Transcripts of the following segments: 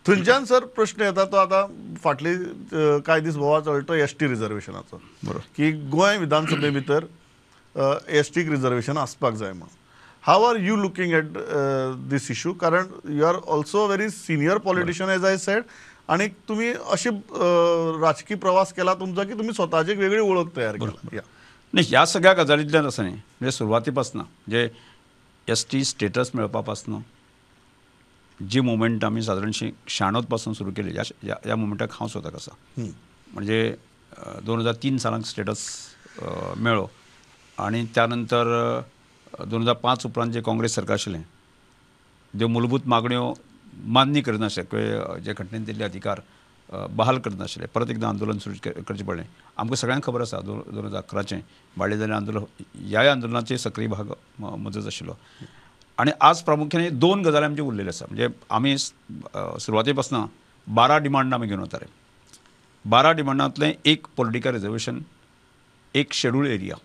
थंयच्यान सर प्रश्न येता तो आता फाटली कांय दीस बोवाळ चलता एसटी रिजर्वेशनाचो बरोबर की गोंय विधानसभे भितर एसटीक रिजर्वेशन आसपाक जाय म्हणून. How are you looking at this issue, कारण you are also very senior politician as I said, आणि तुम्ही अशी राजकीय प्रवास केला तुमचा की तुम्ही स्वतःची एक वेगळी ओळख तयार केला. या नाही, ह्या सगळ्या गजालींतल्यान असं न्ही, म्हणजे सुरवातीपासून म्हणजे एस टी स्टेटस मेळपापासून जी मुवमेंट आम्ही साधारणशी 96 पासून सुरू केली, या मुवमेंटाक हांव स्वताक आसा. म्हणजे 2003 सालाक स्टेटस मेळ्ळो आणि त्यानंतर 2005 उपरांत जे काँग्रेस सरकार आशिल्लें, ज्यो मूलभूत मागण्यो मान्य करनाशिल्ले किंवा जे घटनेन दिल्ले अधिकार बहाल करनाशिल्ले, परत एकदां आंदोलन सुरू करचें पडलें. आमकां सगळ्यांक खबर आसा 2011चें बाळ्ळेजालें आंदोलन, ह्या आंदोलनाचे सक्रीय भाग म्हजोच आशिल्लो. आणि आज प्रामुख्याने 2 गजाली आमचे उरलेले आसा. म्हणजे आमी सुरवाते पासून 12 डिमांड आमी घेवन वताले. 12 डिमांडांतलें एक पॉलिटिकल रिजर्वेशन, एक शेड्यूल एरिया,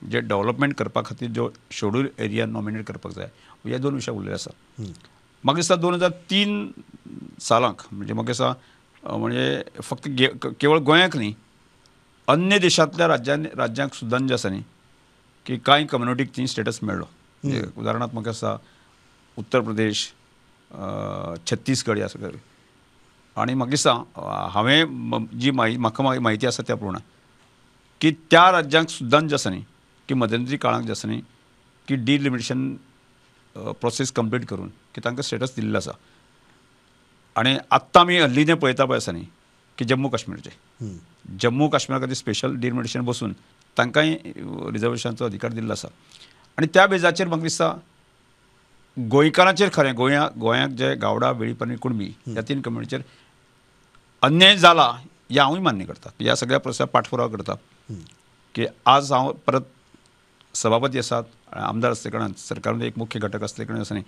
जे डेव्हलपमेंट करपा खातीर ज्यो शेड्यूल एरिया नॉमिनेट करपाक जाय, हे 2 विशय उरलेले आसा. म्हाका दिसता 2003 सालाक म्हणजे म्हाका दिसता म्हणजे फक्त केवळ गोंयाक न्ही, अन्य देशांतल्या राज्यांक सुद्दां जे आसा न्ही, की कांय कम्युनिटीक ती स्टेटस मेळ्ळो. उदाहरणार्थ म्हाका दिसता उत्तर प्रदेश, छत्तीसगड ह्या सगळ्या. आणि म्हाका दिसता हांवें जी म्हाका म्हायती आसा त्या प्रमाणे की त्या राज्यांक सुद्दां जे आसा न्ही, की मध्यंतरी काळाक जे आसा न्ही, की डिलिमिटेशन प्रोसेस कंप्लीट करून की तांकां स्टेटस दिल्लो आसा. आणि आत्तां आमी हल्ली तें पळयता पळय आसा न्ही, की जम्मू काश्मीरा खातीर स्पेशल डिलिमिटेशन बसून तांकांय रिजर्वेशनाचो अधिकार दिल्लो आसा. आणि त्या बेजाचेर म्हाका दिसता गोंयकारांचेर खरें गोंयाक जे गावडा, वेळीप आनी कुणबी ह्या 3 कम्युनिटीचेर अन्याय जाला हें हांवूय मान्य करता. ह्या सगळ्या प्रोसेसाक पाठपुरावो करता. की आज हांव परत सभापती आसात, आमदार आसले कारणान सरकारांत एक मुख्य घटक आसले कारणान आसा न्ही,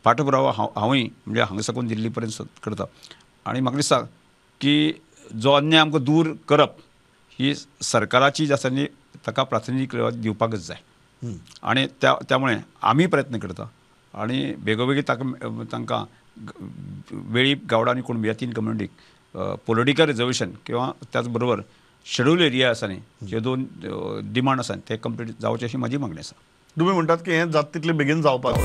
पाठपुरावो हांवूय म्हणजे हांगा साकून दिल्ली पर्यंत करता. आणि म्हाका दिसता की जो अन्याय आमकां दूर करप ही सरकाराची जी आसा न्ही, ताका प्राथमिकता दिवपाकच जाय. आणि त्यामुळे आमी प्रयत्न करता आणि बेगोबेगी तांकां वेळीप, गावडा आनी कुणबी ह्या 3 कम्युनिटीक पॉलिटिकल रिजर्वेशन किंवा त्याच बरोबर शेड्यूल एरिया आसा न्ही, जे 2 डिमांड आसा ते कंप्लीट जावचे अशी म्हाजी मागणी आसा. तुम्ही म्हणटात की हें जाता तितले बेगीन जावपाक